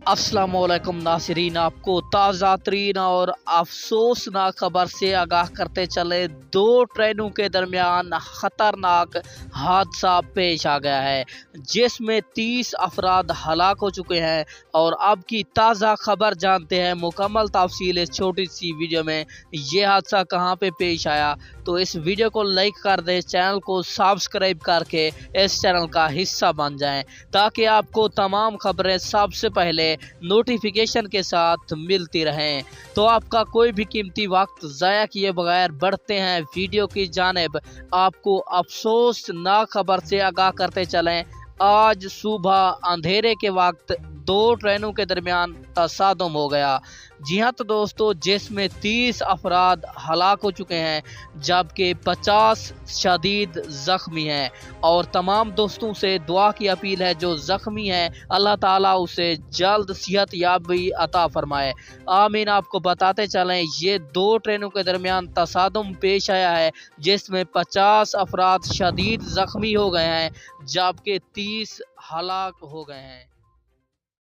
अस्सलाम वालेकुम नासिरीन, आपको ताज़ा तरीन और अफसोसनाक खबर से आगाह करते चले। दो ट्रेनों के दरमियान ख़तरनाक हादसा पेश आ गया है जिसमें 30 अफराद हलाक हो चुके हैं। और अब की ताज़ा खबर जानते हैं, मुकम्मल तफसील इस छोटी सी वीडियो में। ये हादसा कहाँ पे पेश आया, तो इस वीडियो को लाइक कर दें, चैनल को सब्सक्राइब करके इस चैनल का हिस्सा बन जाएं ताकि आपको तमाम खबरें सबसे पहले नोटिफिकेशन के साथ मिलती रहें। तो आपका कोई भी कीमती वक्त ज़ाया किए बगैर बढ़ते हैं वीडियो की जानिब। आपको अफसोसनाक खबर से आगाह करते चलें। आज सुबह अंधेरे के वक्त दो ट्रेनों के दरमियान तसादम हो गया। जी हाँ तो दोस्तों, जिसमें 30 अफराद हलाक हो चुके हैं जबकि 50 शदीद ज़ख्मी हैं। और तमाम दोस्तों से दुआ की अपील है, जो ज़ख्मी हैं अल्लाह ताला उसे जल्द सेहत याबी अता फरमाए, आमीन। आपको बताते चलें, ये दो ट्रेनों के दरमियान तसादम पेश आया है जिसमें 50 अफराद शदीद ज़ख्मी हो गए हैं जबकि 30 हलाक हो गए हैं।